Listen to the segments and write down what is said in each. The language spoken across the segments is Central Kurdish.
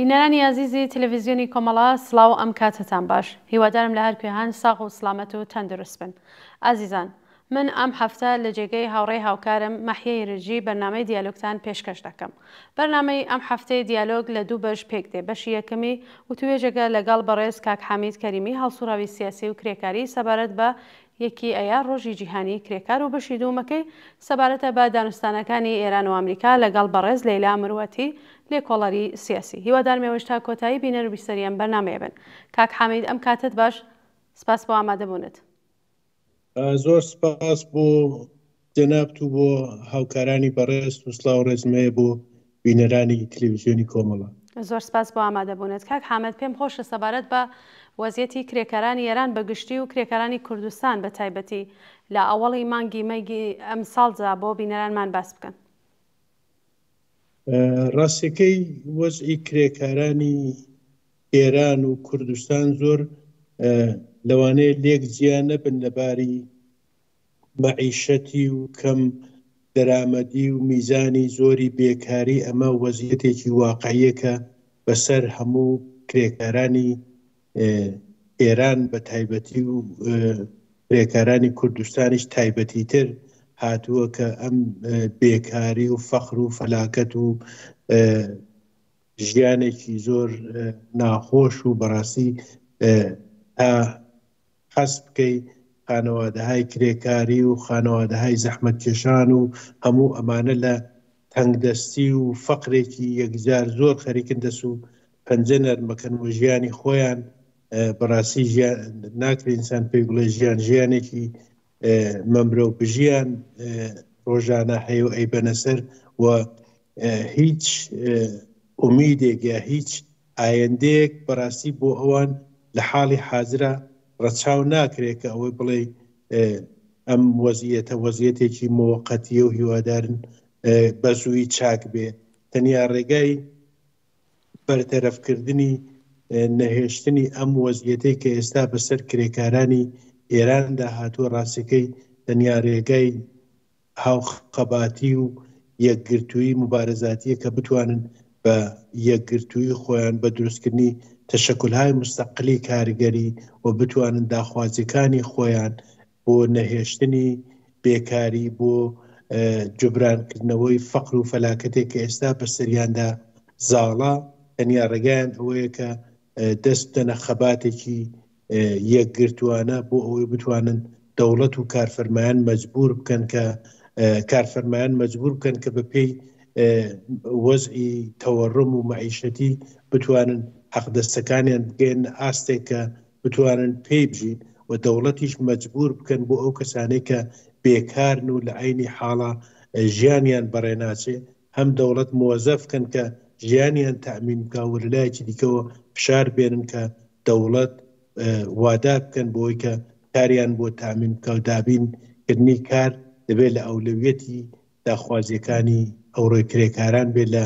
بینەرانی عزیزی تەلەڤیزیۆنی کۆمەڵە، سڵاو ئەم کاتتان باش. هیوادارم لە هەر کوێهان ساغ و سلامەت و تەندروست بن. ئازیزان، من ئەم هەفتە لە جێگەی هاوڕێی هاوکارم مەحیەی ڕژی بەرنامەی دیالۆگتان پێشکەش دەکەم. بەرنامەی ئەم هەفتەی دیالۆگ لە دوو بەش پێک دێ. بەشی یەکەمی وتوێژەکە لەگەڵ بەڕێز کاک حەمید کەریمی هەڵسوڕاوی سیاسی و کرێکاری سەبارەت بە یەکی ئەیار ڕۆژی جیهانی کرێکار و بەشی دوومەکەی سەبارەتە بە دانوستانەکانی ئێران و ئەمریکا لەگەڵ بەڕێز لەیلا مرۆەتی لێکۆڵەری سیاسی. هیوادارمەوەش تا کۆتایی بینەر و بیسەریان بەرنامەیە بن. کاک حەمید، ئەم کاتت باش، سپاس بۆ ئامادەبوونت. زۆر سپاس بۆ جەنابت و بۆ هاوکارانی بەڕێز و سڵاو و ڕێزمەیە بۆ بینەرانی تەلەڤیزیۆنی کۆمەڵە. زۆر سپاس بۆ ئامادەبوونت. کاک حەمید، پێم خۆشە سەبارەت بە وەزعیەتی کرێکارانی ئێران بەگشتی و کرێکارانی کوردستان بە تایبەتی لە ئەوەڵی مانگی مەیگی ئەم ساڵدا بۆ بینەرانمان باس بکەن. ڕاستیەکەی وەزعی کرێکارانی ئێران و کوردستان زۆر لەوانەیە لێک جیان نەبن لەباری مەعیشەتی و کەم دەرامەدی و میزانی زۆری بێکاری. ئەمە وەزعیەتێکی واقعیەکە بەسەر هەموو کرێکارانی ئێران بە تایبەتی و کرێکارانی کوردستانیش تایبەتی تر هاتووە کە ئەم بێکاری و فەخر و فەلاکەت و ژیانێکی زۆر ناخۆش و بەڕاستی حەسب بکەی خانەوادەهای کرێکاری و خانەوادەهای زەحمەتکێشان و هەموو ئەمانە لە تەنگدەستی و فەقرێکی یەکجار زۆر خەریکن دەست و پەنجە نەرمەکەن و ژیانی خۆیان بەڕاستی ناکرێت ئینسان پێی بڵێ ژیانێکی مەمرە و بژیان ڕۆژانە هەیە و ئەیبەنە سەر و هیچ ئومیدێک یا هیچ ئایندەیەک بەڕاستی بۆ ئەوان لە حاڵی حازرە ڕەچاو ناکرێت کە ئەوەی بڵێ ئەم وەزعیەتێکی مۆقەتیە و هیوادارن بەزووی چاک بێ. تەنیا ڕێگای بەرتەرەفکردنی نەهێشتنی ئەم وەزعیەتەی کە ئێستا بەسەر کرێکارانی ئێراندا هاتووە ڕاستیەکەی تەنیا ڕێگای هاوخەباتی و یەکگرتووی مبارەزاتیە کە بتوانن بە یەکگرتووی خۆیان بە دروستکردنی تەشەکولهای مستەقلی کارگەری و بتوانن داخوازیەکانی خۆیان بۆ نەهێشتنی بێکاری بۆ جبرانکردنەوەی فەقر و فەلاکەتێک کە ئێستا بەسەریاندا زاڵە تەنیا ڕێگایان ئەوەیە کە دەست بدەنە خەباتێکی یەکگرتووانە بۆ ئەوەی بتوانن دەوڵەت و کارفەرمایان مەجبور بکەن کە بەپێی وەزعی تەوەڕم و مەعیشەتی بتوانن حەقدەستەکانیان بگەن ئاستێک کە بتوانن پێی بژین و دەوڵەتیش مەجبور بکەن بۆ ئەو کەسانەی کە بێکارن و لە عینی حاڵە ژیانیان بەڕێناچێ هەم دەوڵەت مۆزەف بکەن کە ژیانیان تەمین بکە و لەلایەکی دیکەوە فشار بێنن کە دەوڵەت وادار بکەن بۆی کە کاریان بۆ تامین بکە و دابینکردنی کار دەبێت لە ئەولەویەتی داخوازیەکانی ئەوڕۆی کرێکاران بێت لە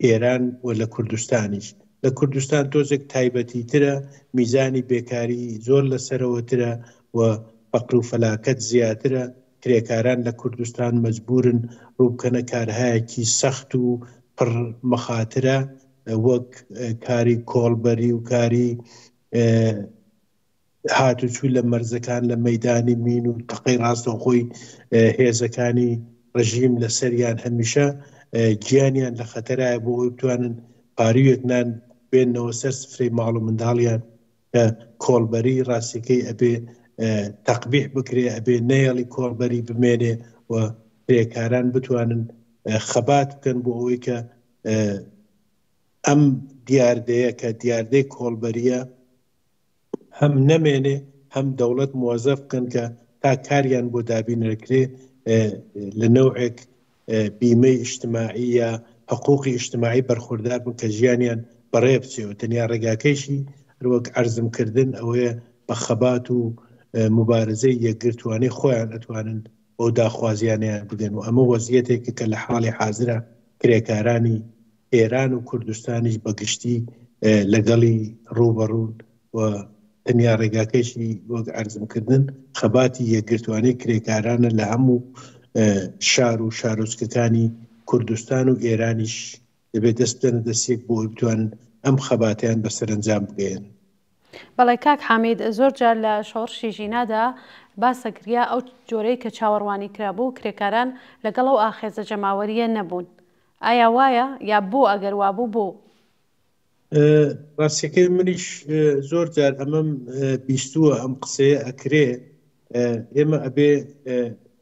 ئێران و لە کوردستانیش. لە کوردستان تۆزێک تایبەتی ترە، میزانی بێکاری زۆر لەسەرەوەترە و فەقر و فەلاکەت زیاترە. کرێکاران لە کوردستان مەجبورن ڕووبکەنە کارهایەکی سەخت و پڕ مەخاترە وەک کاری کۆڵبەری و کاری هاتوچوو لە مەرزەکان لە مەیدانی مین و تەقەی ڕاستەوخۆی هێزەکانی ڕژیم لەسەریان هەمیشە گیانیان لە خەتەرایە بۆ ئەوی بتوانن پاریوێکنان بێنەوە سەر سفرەی ماڵ و منداڵیان کە کۆڵبەری ڕاستیەکەی ئەبێ تەقبیح بکرێ، ئەبێ نەیەڵی کۆڵبەری بمێنێ و کرێکاران بتوانن خەبات بکەن بۆ ئەوەی کە ئەم دیاردەیە کە دیاردەی کۆڵبەریە هەم نەمێنێ هەم دەوڵەت مۆزەف بکەن کە تا کاریان بۆ دابینەکرێ لە نەوعێک بیمەی ئیجتیماعی یا حقوقی ئیجتیماعی بەرخوردار بن کە ژیانیان بەڕێ بچێەوە. تەنیا ڕێگاکەیشی وەک عەرزمکردن ئەوەیە بە خەبات و مبارزەی یەکگرتوانەی خۆیان ئەتوانن بۆ داخوازیانیان بدەن و ئەمە وەزعیەتێکە کە لە حاڵی حازرە کرێکارانی ئێران و کوردستانیش بەگشتی لەگەڵی ڕوبەڕوون و تەنیا ڕێگاکەشی وەک عەرزمکردن خەباتی یەکگرتوانەی کرێکارانە لە هەموو شار و شارۆچکەکانی کوردستان و ئێرانیش دەبێت دەست بدەنە دەستێک بۆ بتوانن ئەم خەباتیان بەسەرنجام بگەێن. بەڵێ کاک حامید زۆر جار لە شۆڕشی ژینادا باسەکریا ئەو جۆرەی کە چاوەڕوانی کرابوو کرێکاران لەگەڵ ئەو ئاخێزە جەماوەریە نەبوون. ئایا وایە یا بوو ئەگەر وابوو بوو؟ ڕاستیەکەی منیش زۆر جار ئەمەم بیستووە ئەم قسەیە ئەکرێ ئێمە ئەبێ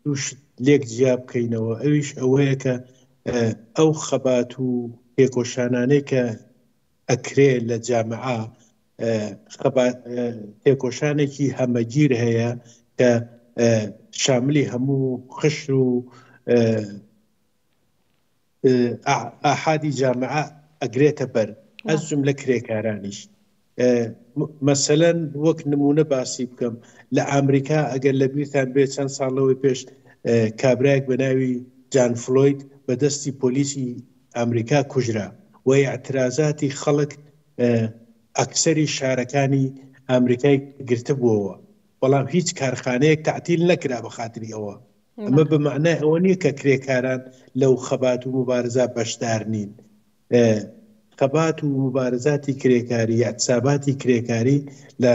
تووش لێک جیا بکەینەوە، ئەویش ئەوەیە کە ئەو خەبات و تێکۆشانانەی کە ئەکرێ لە جامعە تێکۆشانێکی هەمەگیر هەیە کە شاملی هەموو خشت و ئاحادی جامعە ئەگرێتە بەر ئەس جملە کرێکارانیش. مەسەلەن وەک نمونە باسی بکەم لە ئامریکا ئەگەر لە بیرتان بێت چەند ساڵەوەی پێش کابراایك بە ناوی جان فلۆید بە دەستی پۆلیسی ئەمریکا کوژرا و اعترازاتی خەڵک ئەکسەری شارەکانی ئەمریکای گرتە بووەوە، بەڵام هیچ کارخانەیەک تعتیل نەکرا بە خاتری ئەوە. ئەمە بەمعنای ئەوە نییە کە کرێکاران لەو خەبات و مبارزە بەشدار نین. خەبات و مبارزاتی کرێکاری اعتصاباتی کرێکاری لە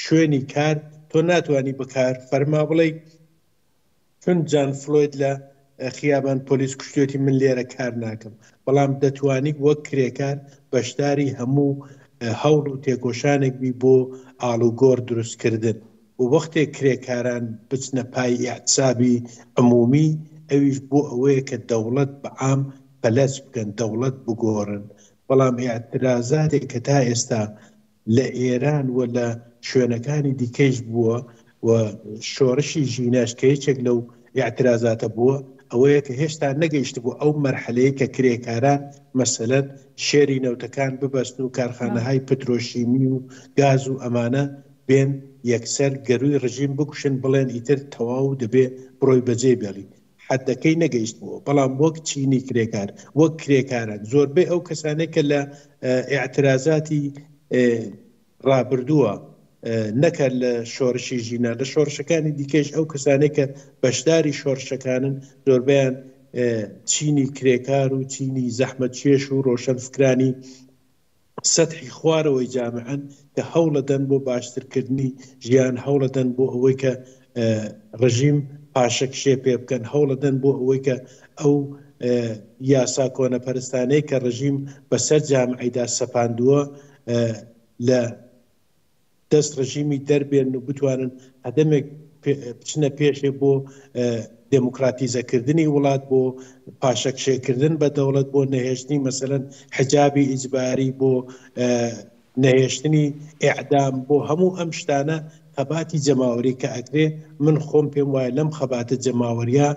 شوێنی کار تۆ ناتوانانی بەکار فەرما بڵێ چون جان فلۆید لە خیابان پۆلیس کوشتێتی من لێرە کار ناکەم، بەڵام دەتوانی وەک کرێکار بەشداری هەموو هەوڵ و تێکۆشانێک بی بۆ ئاڵوگۆڕ دروستکردن و وەختێک کرێکاران بچنە پای اعتصابی عمومی ئەویش بۆ ئەوەیە کە دەوڵەت بەعام پەلەس بکەن، دەوڵەت بگۆڕن. بەڵام اعترازاتێک کە تا ئێستا لە ئێران و لە شوێنەکانی دیکەش بووە و شۆڕشی ژیناش کە هیچێک لەو اعترازاتە بووە ئەوەیە کە هێشتا نەگەیشت بوو ئەو مەرحەلەیە کە کرێکاران مەسەلەن شێری نەوتەکان ببەستن و کارخانەهای پترۆشیمی و گاز و ئەمانە بێن یەکسەر گەروی ڕژیم بکوشن بڵێن ئیتر تەواو دەبێ بڕۆی بەجێ بێڵی. حدەکەی نەگەیشت بووە، بەڵام وەک چینی کرێکار وەک کرێکاران زۆربەی ئەو کەسانێک کە لە اعترازاتی ڕابردووە نەکرد لە شۆڕشی ژینا لە شۆڕشەکانی دیکەش ئەو کەسانێک کە بەشداری شۆڕشەکانن زۆربیان چینی کرێکار و چینی زەحمەت چێش و ڕۆشنفکرانی سەتحی خوارەوەی جامعەن کە هەوڵەدەن بۆ باشترکردنی ژیان، هەوڵەدەن بۆ ئەوەی کە ڕژیم پاشەکشێ پێ بکەن، هەوڵەدەن بۆ ئەوەی کە ئەو یاسا کۆنەپەرستانەی کە ڕژیم بەسەر جامعەیدا سەپاندووە لە دەست ڕژیمی دەربێن و بتوانن هەدەمێک بچنە پێشێ بۆ دموکراتیزەکردنی وڵات، بۆ پاشەکشێکردن بە دەوڵەت، بۆ نەهێشتنی مەسەلەن حجابی ئیجباری، بۆ نەهێشتنی ئیعدام، بۆ هەموو ئەم شتانە خەباتی جەماوەری کە ئەکرێ. من خۆم پێم وایە لەم خەباتە جەماوەریە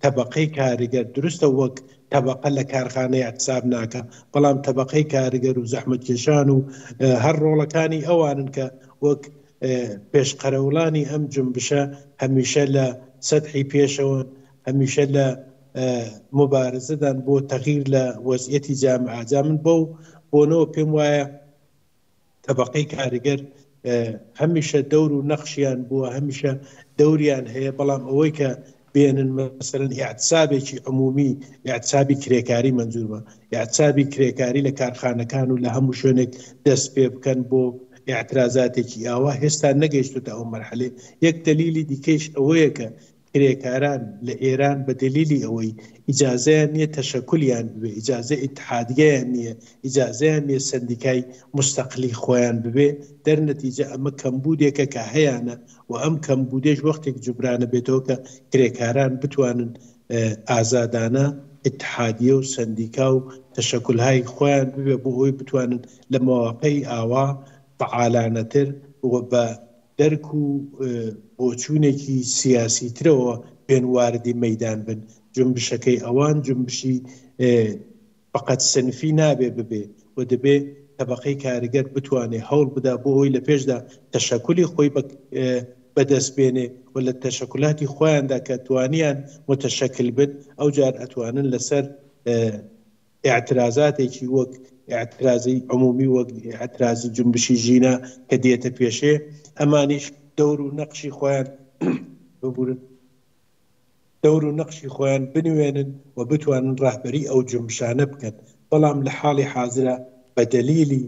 تەبەقەی کاریگەر دروستە وەک تەبەقە لە کارخانەی اعتصاب ناکە، بەڵام تەبەقەی کاریگەر و زەحمەتکێشان و هەر ڕۆڵەکانی ئەوانن کە وەک پێشقەرەوڵانی ئەم جنبشە هەمیشە لە سەتحی پێشەوە، هەمیشە لە مبارزەدان بۆ تەغییر لە وەزعیەتی جامعە. جا من بۆنەوە پێم وایە تەبەقەی کاریگەر هەمیشە دەور و نەخشیان بووە، هەمیشە دەوریان هەیە، بەڵام ئەوەی کە بێنن مەسەلەن اعتصابێکی عمومی، اعتصابی کرێکاری منجورمە، اعتصابی کرێکاری لە کارخانەکان و لە هەموو شوێنێک دەست پێ بکەن بۆ اعترازاتێکی ئاوا هێستا نەگەیشتوتە ئەو مەرحەلێ. یەک دلیلی دیکەش ئەوەیە کە کرێکاران لە ئێران بە دلیلی ئەوەی ئیجازەیان نییە تەشەکولیان ببێ، ئیجازە ئیتحادیەیان نییە، ئیجازەیان نییە سندیکای مستەقلی خۆیان ببێ، دەرنەتیجە ئەمە کەمبودێکە کە هەیەە و ئەم کەمبودێش وەختێک جوبرانە بێتەوە کە کرێکاران بتوانن ئازادانە ئیتحادیە و سندیکا و تەشەکلهای خۆیان ببێ بۆ ئەوی بتوانن لە مەواقعی ئاوا فعالانەتر و بە دەرک و بۆچوونێکی سیاسی ترەوە پێن واردی مەیدان بن. جنبشەکەی ئەوان جنبشی فقط سنفی نابێ ببێ و دەبێ تەبەقەی کاریگەر بتوانێ هەوڵ بدا بۆ ئەوی لە پێشدا تەشەکولی خۆی بەدەست بێنێ و لە تەشەکلاتی خۆیاندا کە توانیان متشەکل بن ئەو جار ئەتوانن لەسەر اعترازاتێکی وەک اعترازی عمومی وەک اعترازی جنبشی ژینە کە دێتە پێشێ ئەمانیش دەور و نەقشی خۆیان ببورن، دەور و نەقشی خۆیان بنوێنن و بتوانن ڕاهبەری ئەو جنبشانە بکەن. بەڵام لە حاڵی حازرە بە دەلیلی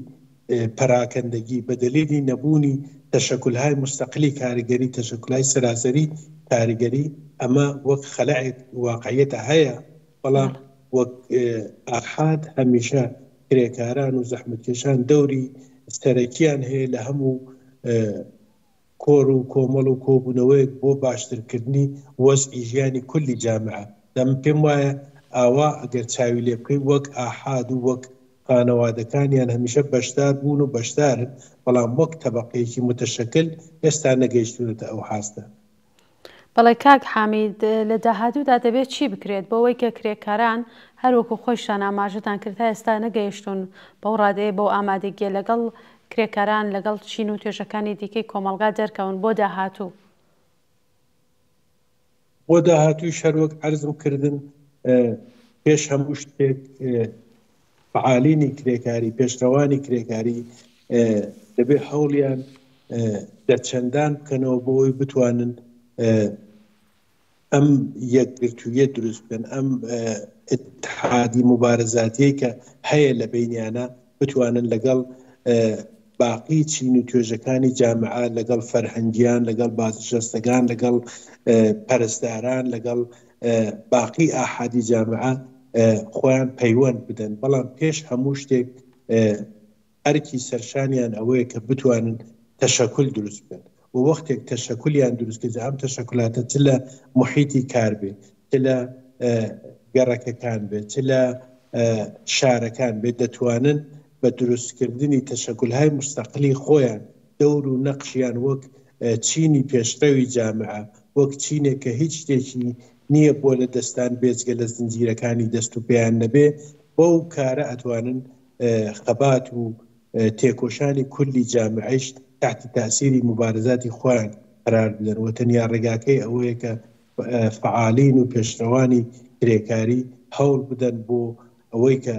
پەراکەندەگی، بە دەلیلی نەبوونی تەشەکولهای مستەقلی کاریگەری، تەشەکولهای سەراسەری کاریگەری، ئەمە وەک خەلەعێک واقعیەتە هەیە، بەڵام وەک ئاحاد هەمیشە کرێکاران و زەحمەتکێشان دەوری سەرەکیان هەیە لە هەموو کۆڕ و کۆمەڵ و کۆبوونەوەیەک بۆ باشترکردنی وەزعی ژیانی کولی جامعە. دەم پێم وایە ئاوا ئەگەر چاوی لێ بکەی وەک ئاحاد و وەک خانەوادەکانیان هەمیشە بەشدار بوون و بەشدارن، بەڵام وەک تەبەقەیەکی متەشەکل ئێستا نەگەیشتونەتە ئەو حاستە. بەڵێ کاک حامید، لە داهاتوودا دەبێت چی بکرێت بۆ ئەوەی کە کرێکاران هەروەکو خۆشتان ئاماژەتان کرد تا ئێستا نەگەیشتون بەو ڕادەیە بۆ ئامادەگیە لەگەڵ کرێکاران لەگەڵ چین و توێژەکانی دیکەی کۆمەلگا دەرکەون بۆ داهاتوو؟ بۆ داهاتووی شەروەک عەرزم کردن پێش هەموو شتێک فعالینی کرێکاری، پێشڕەوانی کرێکاری دەبێ هەوڵیان دەرچەندان بکەنەوە بۆی بتوانن ئەم یەکگرتوویە دروست بکەن، ئەم اتحادی مبارزاتیەی کە هەیە لە بینیانە بتوانن لەگەڵ باقی چین و توێژەکانی جامعە، لەگەڵ فەرهەنگیان، لەگەڵ بازنشستەکان، لەگەڵ پەرستاران، لەگەڵ باقی ئاحادی جامعە خۆیان پەیوەند بدەن. بەڵام پێش هەموو شتێک ئەرکی سەرشانیان ئەوەیە کە بتوانن تەشەکل دروست بکەن و وەختێک تەشەکولیان دروست کرد، ئەم تەشەکولاتە چ لە محیتی کار بێ، چ لە گەڕەکەکان بێت، چ لە شارەکان بێت، دەتوانن بە دروستکردنی تەشەکولهای مستەقلی خۆیان دەور و نەقشیان وەک چینی پێشڕەوی جامعە، وەک چینێک کە هیچ شتێکی نییە بۆ لە دەستان بێجگە لە زنجیرەکانی دەست و پێیان نەبێ، بەو کارە ئەتوانن خەبات و تێکۆشانی کولی جامعەیش تحت تاثیری مبارزاتی خۆیان قرار بدەن. و تەنیا ڕێگاکەی ئەوەیە کە فعالین و پێشڕەوانی کرێکاری هەوڵ بدەن بۆ ئەوەی کە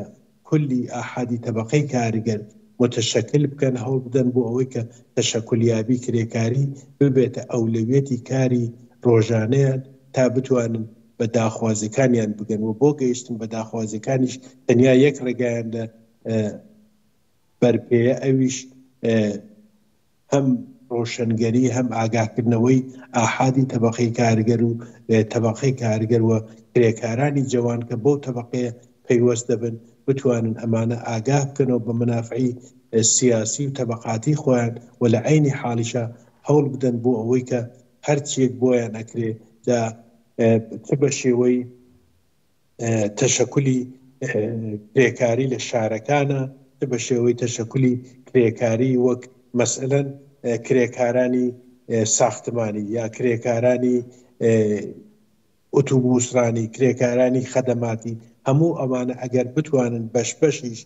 کولی ئاحادی تەبەقەی کاریگەر متشەکل بکەن، هەوڵ بدەن بۆ ئەوەی کە تەشەکولیابی کرێکاری ببێتە ئەولەویەتی کاری ڕۆژانەیان تا بتوانن بە داخوازەکانیان بگەن و بۆ گەیشتن بە داخوازەکانیش تەنیا یەک ڕێگایان لە بەرپێیە، ئەویش هەم ڕۆشنگەری هەم ئاگاهکردنەوەی ئاحادی تەبەقەی کارگەر و تەبەقەی کارگەر و کرێکارانی جوان کە بۆ تەبەقەیە پەیوەست دەبن بتوانن ئەمانە ئاگاه بکەنەوە بە منافعی سیاسی و تەبەقاتی خۆیان و لە عینی حاڵیشە هەوڵ بدەن بۆ ئەوەی کە هەرچیەک بۆیان ئەکرێ چ بە شێوەی تەشەکولی کرێکاری لە شارەکانە، چ بە شێوەی تەشەکولی کرێکاری وەک مەسئلەن کرێکارانی ساختمانی یا کرێکارانی ئۆتۆبوسڕانی، کرێکارانی خەدەماتی، هەموو ئەمانە ئەگەر بتوانن بەشبەشیش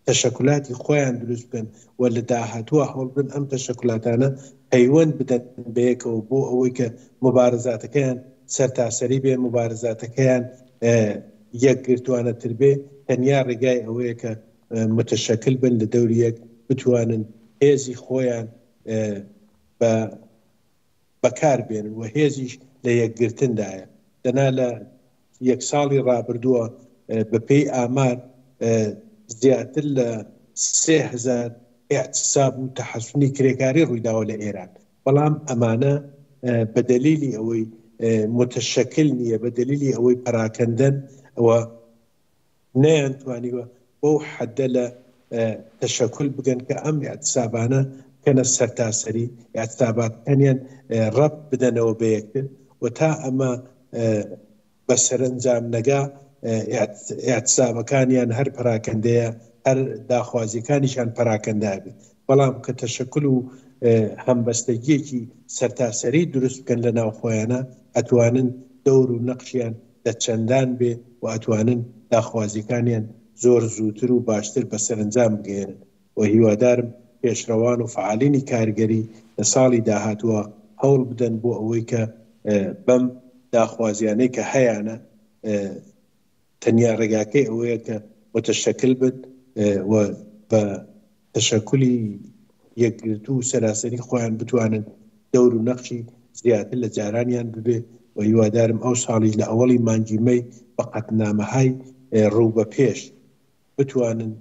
تەشەکولاتی خۆیان دروست بکەن و لە داهاتووە هەوڵ بدەن ئەم تەشەکولاتانە پەیوەند بدەن بەیەکەوە بۆ ئەوەی کە مبارزاتەکەیان سەرتاسەری بێ، مبارزاتەکەیان یەکگرتوانەتر بێ، تەنیا ڕێگای ئەوەیە کە متشەکل بن لە دەوریەک بتوانن هێزی خۆیان بەکار بێنن و هێزیش لە یەکگرتندایە. دەنا لە یەک ساڵی ڕابردووە بەپێی ئامار زیاتر لە 3000 اعتصاب و تەحەسونی کرێکاری ڕوویداوە لە ئێران، بەڵام ئەمانە بە دەلیلی ئەوەی متشەکل نییە، بە دەلیلی ئەوەی پەراکەندەن ئەوە نەیانتوانیوە بەو حەدە لە تەشەکل بگەن کە ئەم اعتصابانە کەنە سەرتاسەری، اعتصاباتەکانیان ڕەب بدەنەوە بە یەکتر و تا ئەمە بە سەرنجام نەگا اعتصابەکانیان هەر پەراکەندەیە، هەر داخوازیەکانیشان پەراکەندا بێت. بەڵام کە تەشەکل و هەمبەستەگیەکی سەرتاسەری دروست بکەن لە ناوخۆیانە، ئەتوانن دەور و نەقشیان دەچەندان بێ و ئەتوانن داخوازیەکانیان زۆر زووتر و باشتر بە سەرنجام بگەێنن. و هیوادارم پێشڕەوان و فعالینی کارگەری لە ساڵی داهاتووە هەوڵ بدەن بۆ ئەوەی کە بەم داخوازیانەی کە هەیەە تەنیا ڕێگاکەی ئەوەیە کە متشەکل بن و بە تەشەکولی یەکگرتوو و سەراسەری خۆیان بتوانن دەور و نەقشی زیاتر لە جارانیان ببێ. و هیوادارم ئەو ساڵیش لە ئەوەڵی مانگی مەی بە قەتنامەهای ڕوو بە پێش بتوانن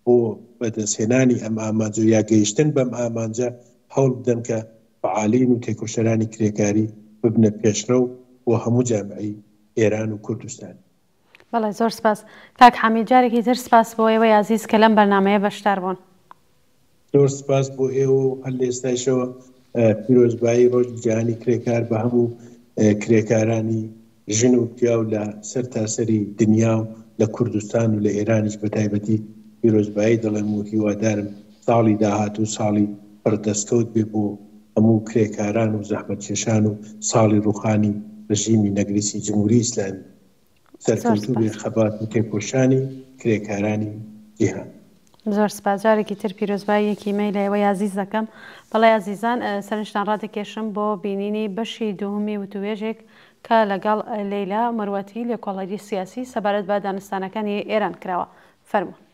بۆ بەدەستهێنانی ئەم ئامانجە یا گەیشتن بەم ئامانجە هەوڵ بدەن کە فعالین و تێکۆشەرانی کرێکاری ببنە پێشرەو بۆ هەموو جامعی ئێران و کوردستان. بەڵێ زۆر سپاس کاک حەمید، جارێکی تر سپاس بۆ ئێوەی عەزیز کە لەم بەرنامەیە بەشدار بوون. زۆر سپاس بۆ ئێوە و هەر لە ئێستاشەوە پیرۆزبایی ڕۆژی جیهانی کرێکار بە هەموو کرێکارانی ژن و پیا و لە سەر تاسەری دنیا و لە کوردستان و لە ئێرانیش بە تایبەتی پیرۆزبایی دەڵێم و هیوادارم ساڵی داهاتوو ساڵی بەردەستکەوت بێ بۆ هەموو کرێکاران و زەحمەتکێشان و ساڵی ڕوخانی ڕژیمی نەگریسی جمهوری ئیسلامی سەرکەوتوو بێ خەبات و تێکۆشانی کرێکارانی جیهان. زۆر سپاس، جارێکی تر پیرۆزباییەکی مەی لە ئێوەی عەزیز دەکەم. بەڵێ عەزیزان، سەرنجتان ڕادەکێشم بۆ بینینی بەشی دووهەمی وتوێژێک کە لەگەڵ لەیلا مەروەتی لێکۆڵەری سیاسی سەبارەت بە دانستانەکانی ئێران کراوە. فەرموون.